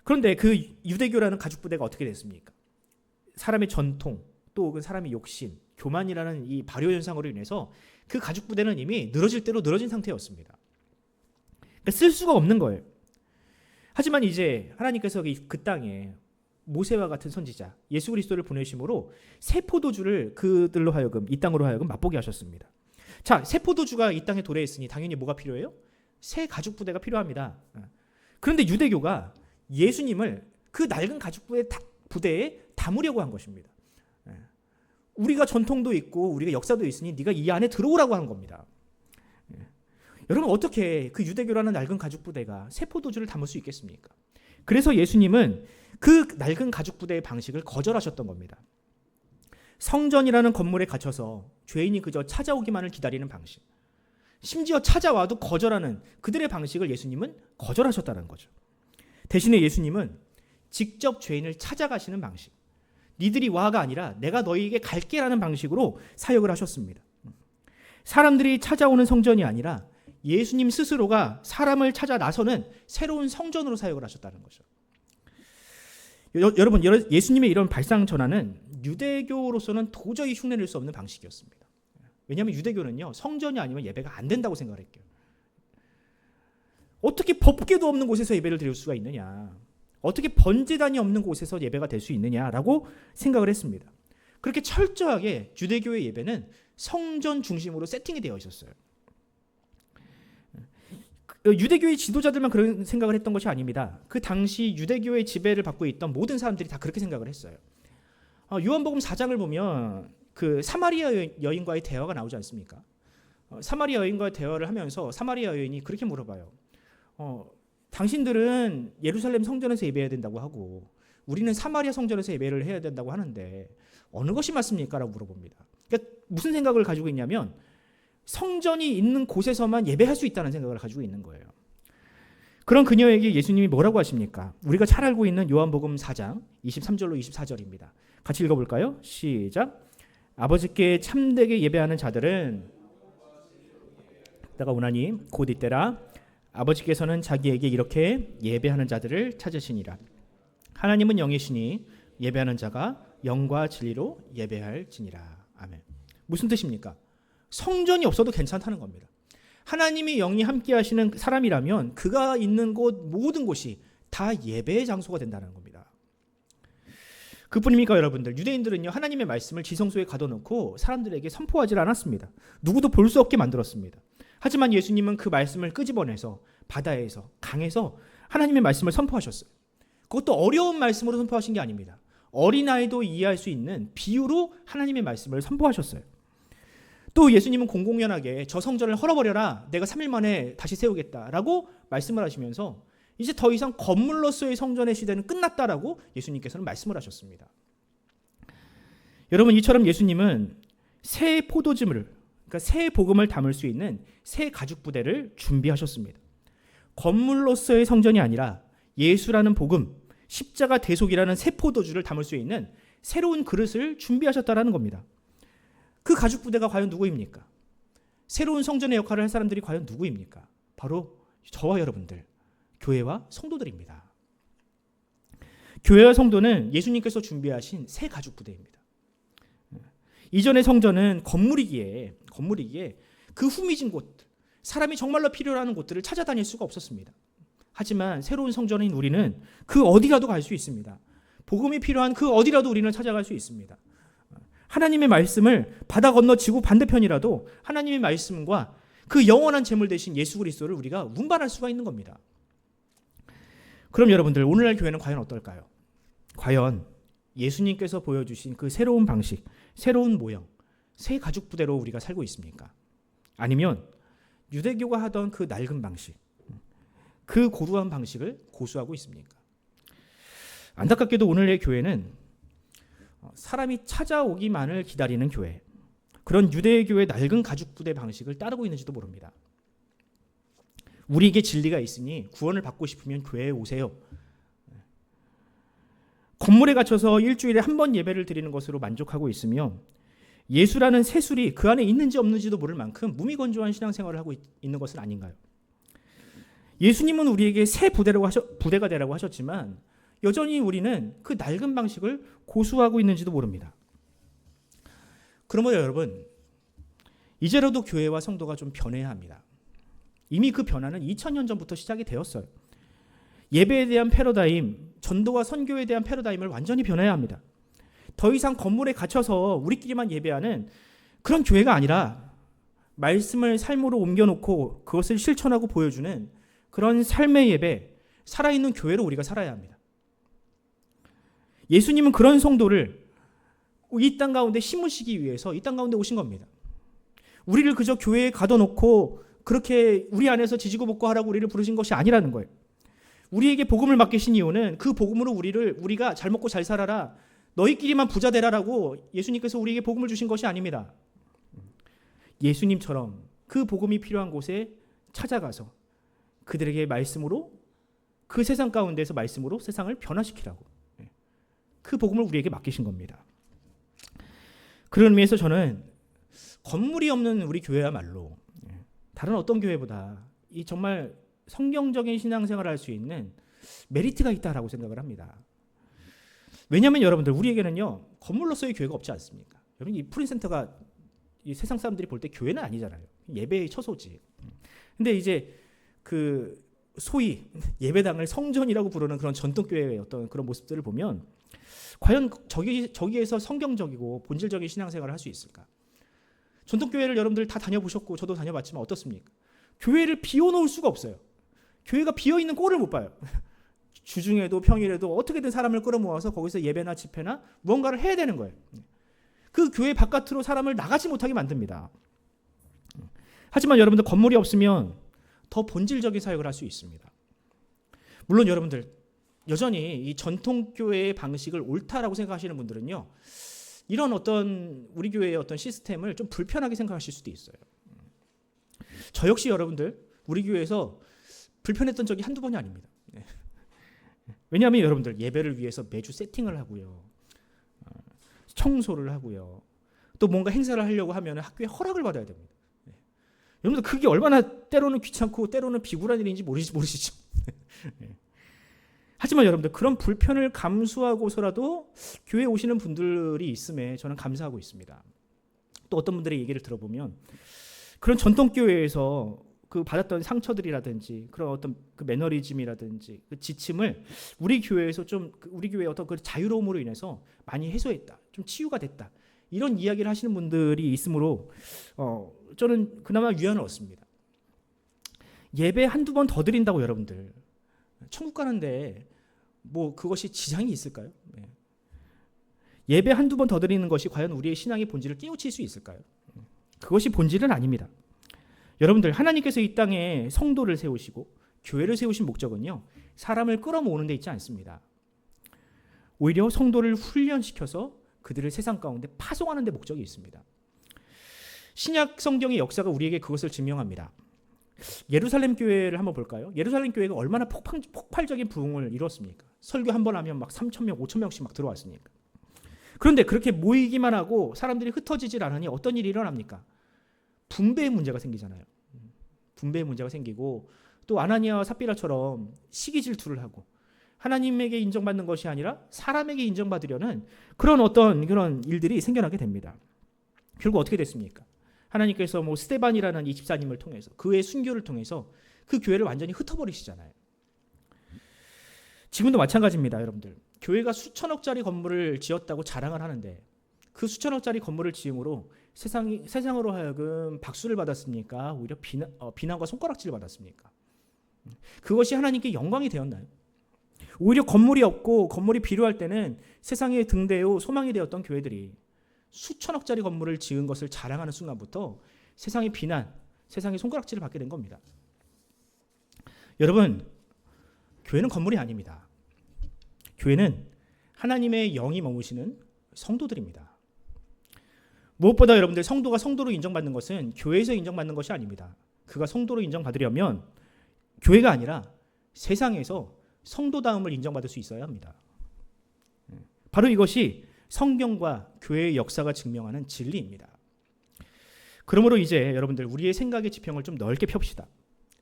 그런데 그 유대교라는 가죽 부대가 어떻게 됐습니까? 사람의 전통, 또 혹은 사람의 욕심, 교만이라는 이 발효 현상으로 인해서 그 가죽 부대는 이미 늘어질 대로 늘어진 상태였습니다. 그러니까 쓸 수가 없는 거예요. 하지만 이제 하나님께서 그 땅에 모세와 같은 선지자 예수 그리스도를 보내심으로 새 포도주를 그들로 하여금 이 땅으로 하여금 맛보게 하셨습니다. 자, 새 포도주가 이 땅에 도래했으니 당연히 뭐가 필요해요? 새 가죽 부대가 필요합니다. 그런데 유대교가 예수님을 그 낡은 가죽 부대에 담으려고 한 것입니다. 우리가 전통도 있고 우리가 역사도 있으니 네가 이 안에 들어오라고 한 겁니다. 여러분 어떻게 그 유대교라는 낡은 가죽 부대가 새 포도주를 담을 수 있겠습니까? 그래서 예수님은 그 낡은 가죽 부대의 방식을 거절하셨던 겁니다. 성전이라는 건물에 갇혀서 죄인이 그저 찾아오기만을 기다리는 방식, 심지어 찾아와도 거절하는 그들의 방식을 예수님은 거절하셨다는 거죠. 대신에 예수님은 직접 죄인을 찾아가시는 방식, 니들이 와가 아니라 내가 너희에게 갈게라는 방식으로 사역을 하셨습니다. 사람들이 찾아오는 성전이 아니라 예수님 스스로가 사람을 찾아 나서는 새로운 성전으로 사역을 하셨다는 거죠. 여러분, 예수님의 이런 발상 전환은 유대교로서는 도저히 흉내낼 수 없는 방식이었습니다. 왜냐하면 유대교는요, 성전이 아니면 예배가 안 된다고 생각을 했고요. 어떻게 법궤도 없는 곳에서 예배를 드릴 수가 있느냐, 어떻게 번제단이 없는 곳에서 예배가 될 수 있느냐라고 생각을 했습니다. 그렇게 철저하게 유대교의 예배는 성전 중심으로 세팅이 되어 있었어요. 유대교의 지도자들만 그런 생각을 했던 것이 아닙니다. 그 당시 유대교의 지배를 받고 있던 모든 사람들이 다 그렇게 생각을 했어요. 요한복음 4장을 보면 그 사마리아 여인과의 대화가 나오지 않습니까? 사마리아 여인과의 대화를 하면서 사마리아 여인이 그렇게 물어봐요. 당신들은 예루살렘 성전에서 예배해야 된다고 하고 우리는 사마리아 성전에서 예배를 해야 된다고 하는데 어느 것이 맞습니까? 라고 물어봅니다. 그러니까 무슨 생각을 가지고 있냐면 성전이 있는 곳에서만 예배할 수 있다는 생각을 가지고 있는 거예요. 그런 그녀에게 예수님이 뭐라고 하십니까? 우리가 잘 알고 있는 요한복음 4장 23절로 24절입니다. 같이 읽어볼까요? 시작. 아버지께 참되게 예배하는 자들은 내가 원하니 곧 이때라 아버지께서는 자기에게 이렇게 예배하는 자들을 찾으시니라. 하나님은 영이시니 예배하는 자가 영과 진리로 예배할지니라. 아멘. 무슨 뜻입니까? 성전이 없어도 괜찮다는 겁니다. 하나님이 영이 함께 하시는 사람이라면 그가 있는 곳 모든 곳이 다 예배의 장소가 된다는 겁니다. 그뿐입니까 여러분들? 유대인들은요, 하나님의 말씀을 지성소에 가둬놓고 사람들에게 선포하지 않았습니다. 누구도 볼 수 없게 만들었습니다. 하지만 예수님은 그 말씀을 끄집어내서 바다에서 강에서 하나님의 말씀을 선포하셨어요. 그것도 어려운 말씀으로 선포하신 게 아닙니다. 어린아이도 이해할 수 있는 비유로 하나님의 말씀을 선포하셨어요. 또 예수님은 공공연하게 저 성전을 헐어버려라, 내가 3일 만에 다시 세우겠다라고 말씀을 하시면서 이제 더 이상 건물로서의 성전의 시대는 끝났다라고 예수님께서는 말씀을 하셨습니다. 여러분, 이처럼 예수님은 새 포도즙을, 그러니까 새 복음을 담을 수 있는 새 가죽 부대를 준비하셨습니다. 건물로서의 성전이 아니라 예수라는 복음, 십자가 대속이라는 새 포도주를 담을 수 있는 새로운 그릇을 준비하셨다라는 겁니다. 그 가죽 부대가 과연 누구입니까? 새로운 성전의 역할을 할 사람들이 과연 누구입니까? 바로 저와 여러분들, 교회와 성도들입니다. 교회와 성도는 예수님께서 준비하신 새 가죽 부대입니다. 이전의 성전은 건물이기에 그 후미진 곳, 사람이 정말로 필요로 하는 곳들을 찾아다닐 수가 없었습니다. 하지만 새로운 성전인 우리는 그 어디라도 갈 수 있습니다. 복음이 필요한 그 어디라도 우리는 찾아갈 수 있습니다. 하나님의 말씀을 바다 건너 지구 반대편이라도 하나님의 말씀과 그 영원한 재물 대신 예수 그리스도를 우리가 운반할 수가 있는 겁니다. 그럼 여러분들, 오늘날 교회는 과연 어떨까요? 과연 예수님께서 보여주신 그 새로운 방식, 새로운 모형, 새 가죽 부대로 우리가 살고 있습니까? 아니면 유대교가 하던 그 낡은 방식, 그 고루한 방식을 고수하고 있습니까? 안타깝게도 오늘의 교회는 사람이 찾아오기만을 기다리는 교회, 그런 유대교의 낡은 가죽 부대 방식을 따르고 있는지도 모릅니다. 우리에게 진리가 있으니 구원을 받고 싶으면 교회에 오세요. 건물에 갇혀서 일주일에 한 번 예배를 드리는 것으로 만족하고 있으며 예수라는 새술이 그 안에 있는지 없는지도 모를 만큼 무미건조한 신앙생활을 하고 있는 것은 아닌가요? 예수님은 우리에게 새 부대가 되라고 하셨지만 여전히 우리는 그 낡은 방식을 고수하고 있는지도 모릅니다. 그러므로 여러분, 이제라도 교회와 성도가 좀 변해야 합니다. 이미 그 변화는 2000년 전부터 시작이 되었어요. 예배에 대한 패러다임, 전도와 선교에 대한 패러다임을 완전히 변해야 합니다. 더 이상 건물에 갇혀서 우리끼리만 예배하는 그런 교회가 아니라 말씀을 삶으로 옮겨놓고 그것을 실천하고 보여주는 그런 삶의 예배, 살아있는 교회로 우리가 살아야 합니다. 예수님은 그런 성도를 이 땅 가운데 심으시기 위해서 이 땅 가운데 오신 겁니다. 우리를 그저 교회에 가둬놓고 그렇게 우리 안에서 지지고 볶고 하라고 우리를 부르신 것이 아니라는 거예요. 우리에게 복음을 맡기신 이유는 그 복음으로 우리가 잘 먹고 잘 살아라, 너희끼리만 부자 되라라고 예수님께서 우리에게 복음을 주신 것이 아닙니다. 예수님처럼 그 복음이 필요한 곳에 찾아가서 그들에게 말씀으로, 그 세상 가운데서 말씀으로 세상을 변화시키라고, 그 복음을 우리에게 맡기신 겁니다. 그런 의미에서 저는 건물이 없는 우리 교회야말로 다른 어떤 교회보다 이 정말 성경적인 신앙생활을 할 수 있는 메리트가 있다라고 생각을 합니다. 왜냐하면 여러분들, 우리에게는요 건물로서의 교회가 없지 않습니까? 여러분, 이 프린센터가 이 세상 사람들이 볼 때 교회는 아니잖아요. 예배의 처소지. 근데 이제 그 소위 예배당을 성전이라고 부르는 그런 전통교회의 어떤 그런 모습들을 보면 과연 저기에서 성경적이고 본질적인 신앙생활을 할 수 있을까? 전통교회를 여러분들 다 다녀보셨고 저도 다녀봤지만 어떻습니까? 교회를 비워놓을 수가 없어요. 교회가 비어있는 꼴을 못 봐요. 주중에도 평일에도 어떻게든 사람을 끌어모아서 거기서 예배나 집회나 무언가를 해야 되는 거예요. 그 교회 바깥으로 사람을 나가지 못하게 만듭니다. 하지만 여러분들, 건물이 없으면 더 본질적인 사역을 할 수 있습니다. 물론 여러분들, 여전히 이 전통교회의 방식을 옳다라고 생각하시는 분들은요, 이런 어떤 우리 교회의 어떤 시스템을 좀 불편하게 생각하실 수도 있어요. 저 역시 여러분들, 우리 교회에서 불편했던 적이 한두 번이 아닙니다. 왜냐하면 여러분들, 예배를 위해서 매주 세팅을 하고요, 청소를 하고요, 또 뭔가 행사를 하려고 하면 학교에 허락을 받아야 됩니다. 여러분들, 그게 얼마나 때로는 귀찮고 때로는 비굴한 일인지 모르시죠? 하지만 여러분들, 그런 불편을 감수하고서라도 교회에 오시는 분들이 있음에 저는 감사하고 있습니다. 또 어떤 분들의 얘기를 들어보면 그런 전통교회에서 그 받았던 상처들이라든지 그런 어떤 그 매너리즘이라든지 그 지침을 우리 교회에서 좀, 우리 교회의 어떤 그 자유로움으로 인해서 많이 해소했다, 좀 치유가 됐다, 이런 이야기를 하시는 분들이 있으므로 저는 그나마 위안을 얻습니다. 예배 한두 번 더 드린다고 여러분들 천국 가는데 뭐 그것이 지장이 있을까요? 예배 한두 번 더 드리는 것이 과연 우리의 신앙의 본질을 깨우칠 수 있을까요? 그것이 본질은 아닙니다. 여러분들, 하나님께서 이 땅에 성도를 세우시고 교회를 세우신 목적은요, 사람을 끌어모으는 데 있지 않습니다. 오히려 성도를 훈련시켜서 그들을 세상 가운데 파송하는 데 목적이 있습니다. 신약 성경의 역사가 우리에게 그것을 증명합니다. 예루살렘 교회를 한번 볼까요? 예루살렘 교회가 얼마나 폭발적인 부흥을 이뤘습니까? 설교 한 번 하면 막 3,000명, 5,000명씩 막 들어왔으니까. 그런데 그렇게 모이기만 하고 사람들이 흩어지질 않으니 어떤 일이 일어납니까? 분배의 문제가 생기잖아요. 분배의 문제가 생기고, 또 아나니아와 삽비라처럼 시기 질투를 하고 하나님에게 인정받는 것이 아니라 사람에게 인정받으려는 그런 어떤 그런 일들이 생겨나게 됩니다. 결국 어떻게 됐습니까? 하나님께서 뭐 스데반이라는 이 집사님을 통해서, 그의 순교를 통해서 그 교회를 완전히 흩어버리시잖아요. 지금도 마찬가지입니다, 여러분들. 교회가 수천억짜리 건물을 지었다고 자랑을 하는데 그 수천억짜리 건물을 지음으로 세상으로 하여금 박수를 받았습니까? 오히려 비난과 손가락질을 받았습니까? 그것이 하나님께 영광이 되었나요? 오히려 건물이 없고 건물이 필요할 때는 세상의 등대요 소망이 되었던 교회들이 수천억짜리 건물을 지은 것을 자랑하는 순간부터 세상의 비난, 세상의 손가락질을 받게 된 겁니다. 여러분, 교회는 건물이 아닙니다. 교회는 하나님의 영이 머무시는 성도들입니다. 무엇보다 여러분들 성도가 성도로 인정받는 것은 교회에서 인정받는 것이 아닙니다. 그가 성도로 인정받으려면 교회가 아니라 세상에서 성도다움을 인정받을 수 있어야 합니다. 바로 이것이 성경과 교회의 역사가 증명하는 진리입니다. 그러므로 이제 여러분들 우리의 생각의 지평을 좀 넓게 펴봅시다.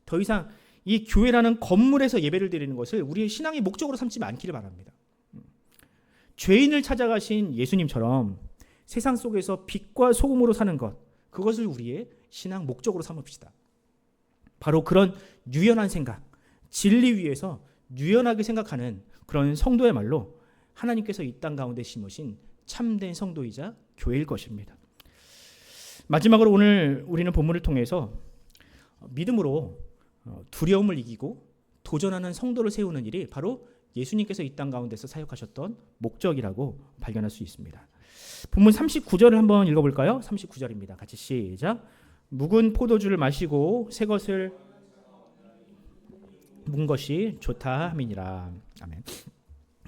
더 이상 이 교회라는 건물에서 예배를 드리는 것을 우리의 신앙의 목적으로 삼지 않기를 바랍니다. 죄인을 찾아가신 예수님처럼 세상 속에서 빛과 소금으로 사는 것, 그것을 우리의 신앙 목적으로 삼읍시다. 바로 그런 유연한 생각, 진리 위에서 유연하게 생각하는 그런 성도의 말로 하나님께서 이 땅 가운데 심으신 참된 성도이자 교회일 것입니다. 마지막으로 오늘 우리는 본문을 통해서 믿음으로 두려움을 이기고 도전하는 성도를 세우는 일이 바로 예수님께서 이 땅 가운데서 사역하셨던 목적이라고 발견할 수 있습니다. 본문 39절을 한번 읽어볼까요? 39절입니다. 같이 시작. 묵은 포도주를 마시고 새 것을 묵은 것이 좋다 함이니라. 아멘.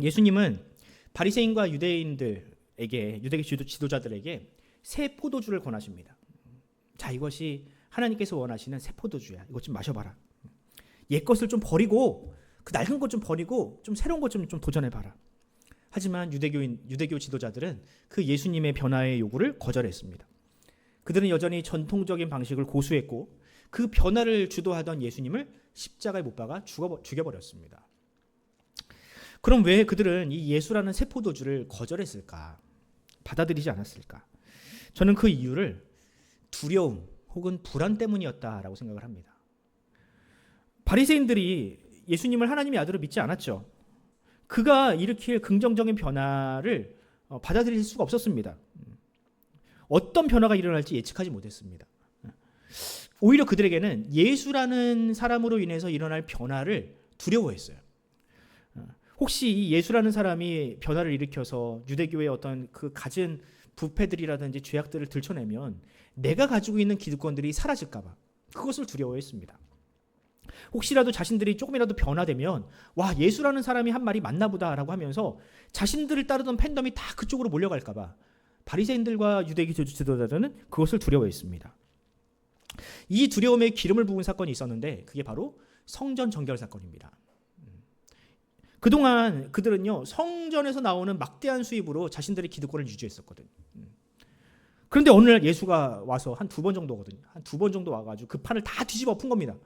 예수님은 바리새인과 유대인들에게, 유대 지도자들에게 새 포도주를 권하십니다. 자, 이것이 하나님께서 원하시는 새 포도주야. 이것 좀 마셔봐라. 옛 것을 좀 버리고 그 낡은 것 좀 버리고 좀 새로운 것 좀 도전해봐라. 하지만 유대교 지도자들은 그 예수님의 변화의 요구를 거절했습니다. 그들은 여전히 전통적인 방식을 고수했고 그 변화를 주도하던 예수님을 십자가에 못 박아 죽여버렸습니다. 그럼 왜 그들은 이 예수라는 새 포도주를 거절했을까? 받아들이지 않았을까? 저는 그 이유를 두려움 혹은 불안 때문이었다라고 생각을 합니다. 바리새인들이 예수님을 하나님의 아들로 믿지 않았죠. 그가 일으킬 긍정적인 변화를 받아들일 수가 없었습니다. 어떤 변화가 일어날지 예측하지 못했습니다. 오히려 그들에게는 예수라는 사람으로 인해서 일어날 변화를 두려워했어요. 혹시 이 예수라는 사람이 변화를 일으켜서 유대교의 어떤 그 갖은 부패들이라든지 죄악들을 들춰내면 내가 가지고 있는 기득권들이 사라질까 봐 그것을 두려워했습니다. 혹시라도 자신들이 조금이라도 변화되면 와, 예수라는 사람이 한 말이 맞나 보다라고 하면서 자신들을 따르던 팬덤이 다 그쪽으로 몰려갈까 봐 바리새인들과 유대교 지도자들은 그것을 두려워했습니다. 이 두려움에 기름을 부은 사건이 있었는데 그게 바로 성전 정결 사건입니다. 그동안 그들은요, 성전에서 나오는 막대한 수입으로 자신들의 기득권을 유지했었거든요. 그런데 어느 날 예수가 와서 한 2번 정도거든요. 한 2번 정도 와가지고 그 판을 다 뒤집어 엎은 겁니다.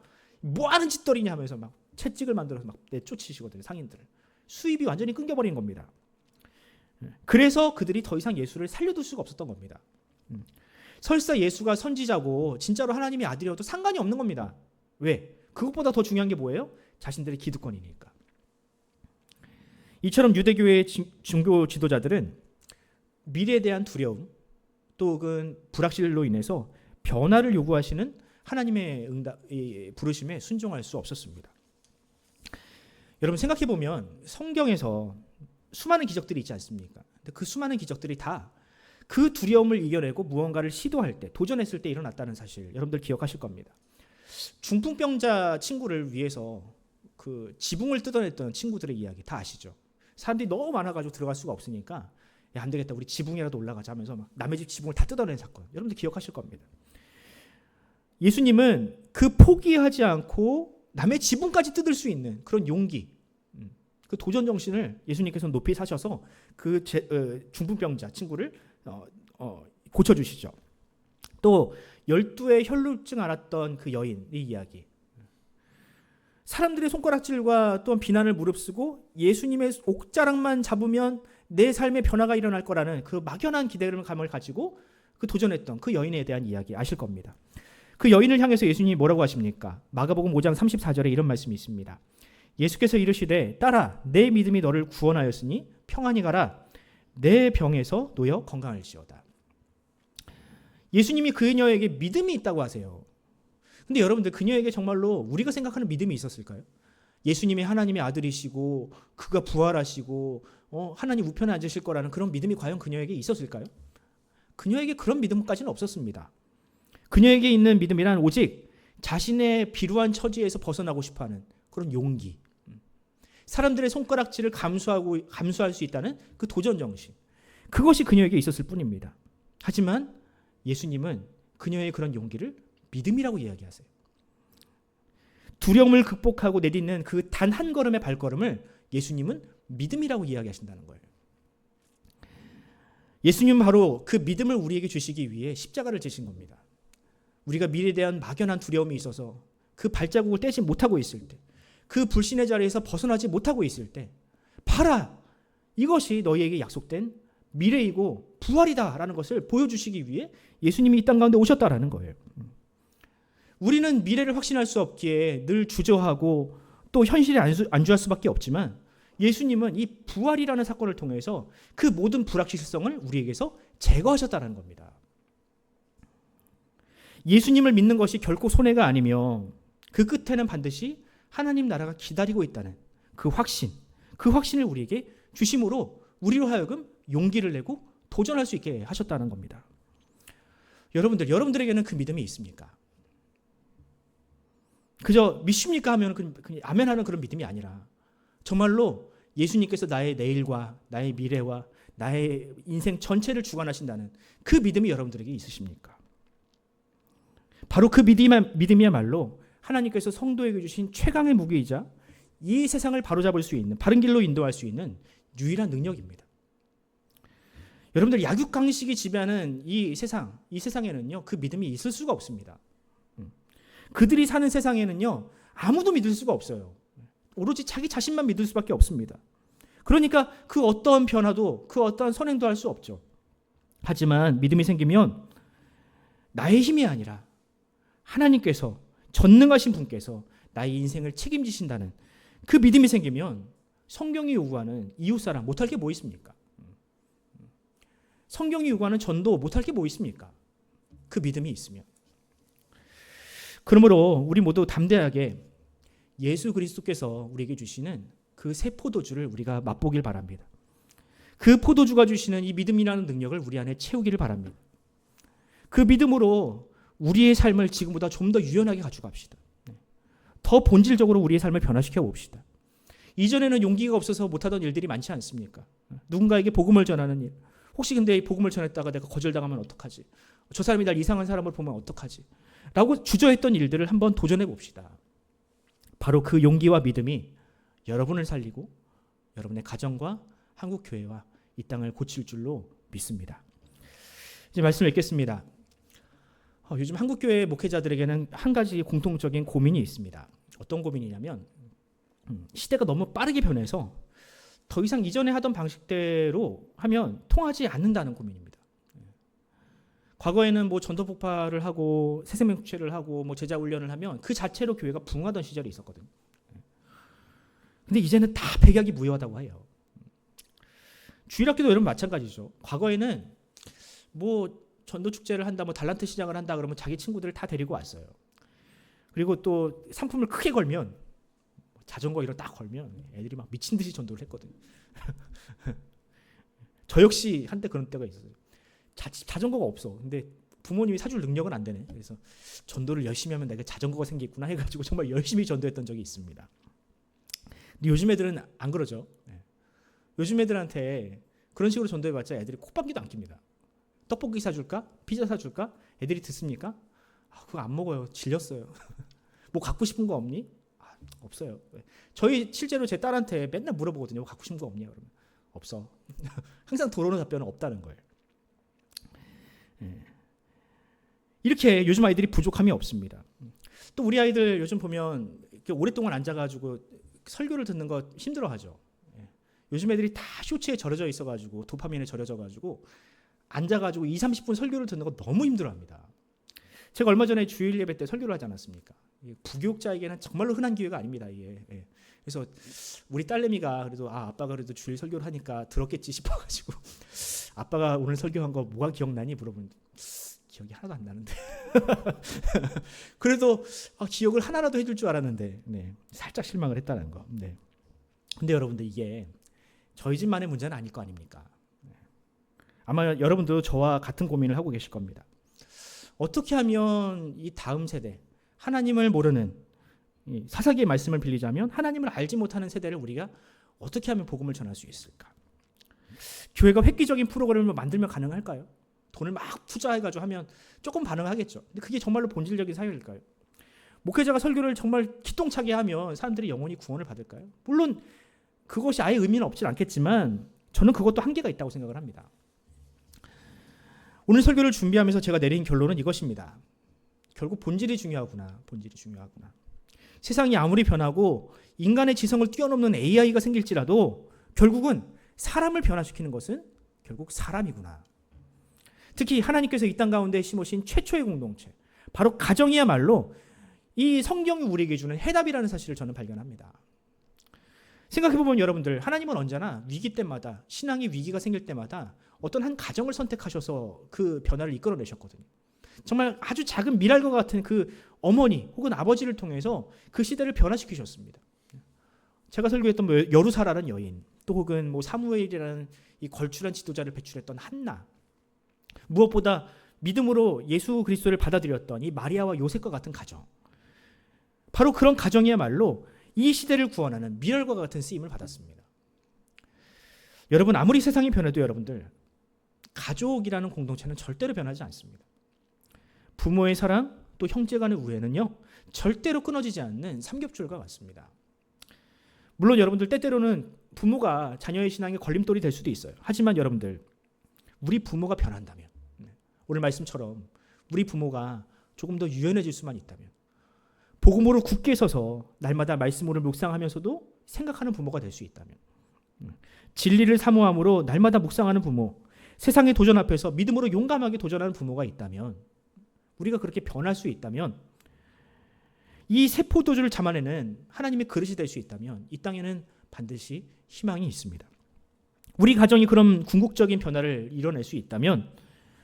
뭐 하는 짓거리냐 하면서 막 채찍을 만들어서 막 내쫓으시거든요, 상인들을. 수입이 완전히 끊겨버린 겁니다. 그래서 그들이 더 이상 예수를 살려둘 수가 없었던 겁니다. 설사 예수가 선지자고 진짜로 하나님의 아들이어도 상관이 없는 겁니다. 왜? 그것보다 더 중요한 게 뭐예요? 자신들의 기득권이니까. 이처럼 유대교의 종교 지도자들은 미래에 대한 두려움 또 혹은 불확실로 인해서 변화를 요구하시는 하나님의 부르심에 순종할 수 없었습니다. 여러분 생각해보면 성경에서 수많은 기적들이 있지 않습니까? 근데 그 수많은 기적들이 다 그 두려움을 이겨내고 무언가를 시도할 때, 도전했을 때 일어났다는 사실 여러분들 기억하실 겁니다. 중풍병자 친구를 위해서 그 지붕을 뜯어냈던 친구들의 이야기 다 아시죠? 사람들이 너무 많아가지고 들어갈 수가 없으니까 야, 안 되겠다, 우리 지붕이라도 올라가자 하면서 막 남의 집 지붕을 다 뜯어낸 사건, 여러분들 기억하실 겁니다. 예수님은 그 포기하지 않고 남의 지붕까지 뜯을 수 있는 그런 용기, 그 도전 정신을 예수님께서는 높이 사셔서 그 중풍병자 친구를 고쳐주시죠. 또 12의 혈루증 앓았던 그 여인의 이야기, 사람들의 손가락질과 또한 비난을 무릅쓰고 예수님의 옥자락만 잡으면 내 삶의 변화가 일어날 거라는 그 막연한 기대감을 가지고 그 도전했던 그 여인에 대한 이야기 아실 겁니다. 그 여인을 향해서 예수님이 뭐라고 하십니까? 마가복음 5장 34절에 이런 말씀이 있습니다. 예수께서 이르시되 딸아, 내 믿음이 너를 구원하였으니 평안히 가라. 내 병에서 놓여 건강할지어다. 예수님이 그녀에게 믿음이 있다고 하세요. 근데 여러분들 그녀에게 정말로 우리가 생각하는 믿음이 있었을까요? 예수님이 하나님의 아들이시고 그가 부활하시고 하나님 우편에 앉으실 거라는 그런 믿음이 과연 그녀에게 있었을까요? 그녀에게 그런 믿음까지는 없었습니다. 그녀에게 있는 믿음이란 오직 자신의 비루한 처지에서 벗어나고 싶어하는 그런 용기, 사람들의 손가락질을 감수할 수 있다는 그 도전 정신, 그것이 그녀에게 있었을 뿐입니다. 하지만 예수님은 그녀의 그런 용기를 믿음이라고 이야기하세요. 두려움을 극복하고 내딛는 그 단 한 걸음의 발걸음을 예수님은 믿음이라고 이야기하신다는 거예요. 예수님은 바로 그 믿음을 우리에게 주시기 위해 십자가를 지신 겁니다. 우리가 미래에 대한 막연한 두려움이 있어서 그 발자국을 떼지 못하고 있을 때, 그 불신의 자리에서 벗어나지 못하고 있을 때, 봐라! 이것이 너희에게 약속된 미래이고 부활이다라는 것을 보여주시기 위해 예수님이 이 땅 가운데 오셨다라는 거예요. 우리는 미래를 확신할 수 없기에 늘 주저하고 또 현실에 안주할 수밖에 없지만, 예수님은 이 부활이라는 사건을 통해서 그 모든 불확실성을 우리에게서 제거하셨다는 겁니다. 예수님을 믿는 것이 결코 손해가 아니며 그 끝에는 반드시 하나님 나라가 기다리고 있다는 그 확신을 우리에게 주심으로 우리로 하여금 용기를 내고 도전할 수 있게 하셨다는 겁니다. 여러분들에게는 그 믿음이 있습니까? 그저 믿습니까 하면 그냥 아멘하는 그런 믿음이 아니라 정말로 예수님께서 나의 내일과 나의 미래와 나의 인생 전체를 주관하신다는 그 믿음이 여러분들에게 있으십니까? 바로 그 믿음이야말로 하나님께서 성도에게 주신 최강의 무기이자 이 세상을 바로잡을 수 있는, 바른 길로 인도할 수 있는 유일한 능력입니다. 여러분들, 약육강식이 지배하는 이 세상에는요, 그 믿음이 있을 수가 없습니다. 그들이 사는 세상에는요, 아무도 믿을 수가 없어요. 오로지 자기 자신만 믿을 수밖에 없습니다. 그러니까 그 어떠한 변화도, 그 어떠한 선행도 할 수 없죠. 하지만 믿음이 생기면 나의 힘이 아니라 하나님께서, 전능하신 분께서 나의 인생을 책임지신다는 그 믿음이 생기면 성경이 요구하는 이웃사랑 못할 게 뭐 있습니까? 성경이 요구하는 전도 못할 게 뭐 있습니까? 그 믿음이 있으면. 그러므로 우리 모두 담대하게 예수 그리스도께서 우리에게 주시는 그 새 포도주를 우리가 맛보길 바랍니다. 그 포도주가 주시는 이 믿음이라는 능력을 우리 안에 채우기를 바랍니다. 그 믿음으로 우리의 삶을 지금보다 좀 더 유연하게 가져갑시다. 더 본질적으로 우리의 삶을 변화시켜 봅시다. 이전에는 용기가 없어서 못하던 일들이 많지 않습니까? 누군가에게 복음을 전하는 일. 혹시 근데 이 복음을 전했다가 내가 거절당하면 어떡하지? 저 사람이 날 이상한 사람을 보면 어떡하지? 라고 주저했던 일들을 한번 도전해 봅시다. 바로 그 용기와 믿음이 여러분을 살리고 여러분의 가정과 한국교회와 이 땅을 고칠 줄로 믿습니다. 이제 말씀을 읽겠습니다. 요즘 한국교회 목회자들에게는 한 가지 공통적인 고민이 있습니다. 어떤 고민이냐면, 시대가 너무 빠르게 변해서 더 이상 이전에 하던 방식대로 하면 통하지 않는다는 고민입니다. 과거에는 뭐 전도 폭발을 하고 새생명 축제를 하고 뭐 제자 훈련을 하면 그 자체로 교회가 부흥하던 시절이 있었거든요. 근데 이제는 다 백약이 무효하다고 해요. 주일학교도 여러분 마찬가지죠. 과거에는 뭐 전도 축제를 한다, 뭐 달란트 시장을 한다 그러면 자기 친구들을 다 데리고 왔어요. 그리고 또 상품을 크게 걸면, 자전거 이런 딱 걸면 애들이 막 미친 듯이 전도를 했거든요. 저 역시 한때 그런 때가 있었어요. 자전거가 없어. 근데 부모님이 사줄 능력은 안 되네. 그래서 전도를 열심히 하면 내가 자전거가 생기겠구나 해가지고 정말 열심히 전도했던 적이 있습니다. 근데 요즘 애들은 안 그러죠. 요즘 애들한테 그런 식으로 전도해봤자 애들이 콧방귀도 안 낍니다. 떡볶이 사줄까? 피자 사줄까? 애들이 듣습니까? 그거 안 먹어요. 질렸어요. 뭐 갖고 싶은 거 없니? 없어요. 저희 실제로 제 딸한테 맨날 물어보거든요. 갖고 싶은 거 없냐? 그러면 없어. 항상 돌아오는 답변은 없다는 거예요. 이렇게 요즘 아이들이 부족함이 없습니다. 또 우리 아이들 요즘 보면 이렇게 오랫동안 앉아가지고 설교를 듣는 거 힘들어하죠. 요즘 애들이 다 쇼츠에 절여져 있어가지고 도파민에 절여져가지고 앉아가지고 20-30분 설교를 듣는 거 너무 힘들어합니다. 제가 얼마 전에 주일 예배 때 설교를 하지 않았습니까? 부교육자에게는 정말로 흔한 기회가 아닙니다. 이게. 그래서 우리 딸내미가 그래도 아빠가 그래도 주일 설교를 하니까 들었겠지 싶어가지고 아빠가 오늘 설교한 거 뭐가 기억나니 물어보는데 기억이 하나도 안 나는데 그래도 기억을 하나라도 해줄 줄 알았는데 살짝 실망을 했다는 거. 근데 여러분들, 이게 저희 집만의 문제는 아닐 거 아닙니까? 아마 여러분도 저와 같은 고민을 하고 계실 겁니다. 어떻게 하면 이 다음 세대, 하나님을 모르는, 사사기의 말씀을 빌리자면 하나님을 알지 못하는 세대를 우리가 어떻게 하면 복음을 전할 수 있을까? 교회가 획기적인 프로그램을 만들면 가능할까요? 돈을 막 투자해가지고 하면 조금 반응하겠죠. 근데 그게 정말로 본질적인 사역일까요? 목회자가 설교를 정말 기똥차게 하면 사람들이 영원히 구원을 받을까요? 물론 그것이 아예 의미는 없진 않겠지만 저는 그것도 한계가 있다고 생각을 합니다. 오늘 설교를 준비하면서 제가 내린 결론은 이것입니다. 결국 본질이 중요하구나. 본질이 중요하구나. 세상이 아무리 변하고 인간의 지성을 뛰어넘는 AI가 생길지라도 결국은 사람을 변화시키는 것은 결국 사람이구나. 특히 하나님께서 이 땅 가운데 심으신 최초의 공동체, 바로 가정이야말로 이 성경이 우리에게 주는 해답이라는 사실을 저는 발견합니다. 생각해보면 여러분들, 하나님은 언제나 위기 때마다, 신앙의 위기가 생길 때마다 어떤 한 가정을 선택하셔서 그 변화를 이끌어내셨거든요. 정말 아주 작은 미랄과 같은 그 어머니 혹은 아버지를 통해서 그 시대를 변화시키셨습니다. 제가 설교했던 여루사라는 여인, 또 혹은 사무엘이라는 이 걸출한 지도자를 배출했던 한나, 무엇보다 믿음으로 예수 그리스도를 받아들였던 이 마리아와 요셉과 같은 가정, 바로 그런 가정이야말로 이 시대를 구원하는 미랄과 같은 쓰임을 받았습니다. 여러분, 아무리 세상이 변해도 여러분들, 가족이라는 공동체는 절대로 변하지 않습니다. 부모의 사랑, 또 형제 간의 우애는요, 절대로 끊어지지 않는 삼겹줄과 같습니다. 물론 여러분들, 때때로는 부모가 자녀의 신앙에 걸림돌이 될 수도 있어요. 하지만 여러분들, 우리 부모가 변한다면, 오늘 말씀처럼 우리 부모가 조금 더 유연해질 수만 있다면, 복음으로 굳게 서서 날마다 말씀으로 묵상하면서도 생각하는 부모가 될 수 있다면, 진리를 사모함으로 날마다 묵상하는 부모, 세상의 도전 앞에서 믿음으로 용감하게 도전하는 부모가 있다면, 우리가 그렇게 변할 수 있다면, 이 세포도주를 잡아내는 하나님의 그릇이 될 수 있다면 이 땅에는 반드시 희망이 있습니다. 우리 가정이 그런 궁극적인 변화를 이뤄낼 수 있다면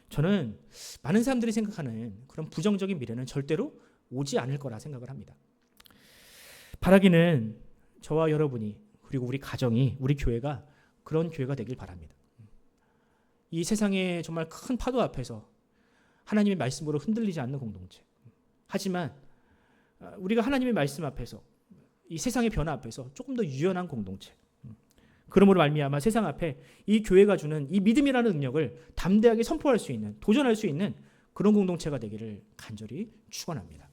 저는 많은 사람들이 생각하는 그런 부정적인 미래는 절대로 오지 않을 거라 생각을 합니다. 바라기는 저와 여러분이, 그리고 우리 가정이, 우리 교회가 그런 교회가 되길 바랍니다. 이 세상의 정말 큰 파도 앞에서 하나님의 말씀으로 흔들리지 않는 공동체. 하지만 우리가 하나님의 말씀 앞에서, 이 세상의 변화 앞에서 조금 더 유연한 공동체. 그러므로 말미암아 세상 앞에 이 교회가 주는 이 믿음이라는 능력을 담대하게 선포할 수 있는, 도전할 수 있는 그런 공동체가 되기를 간절히 축원합니다.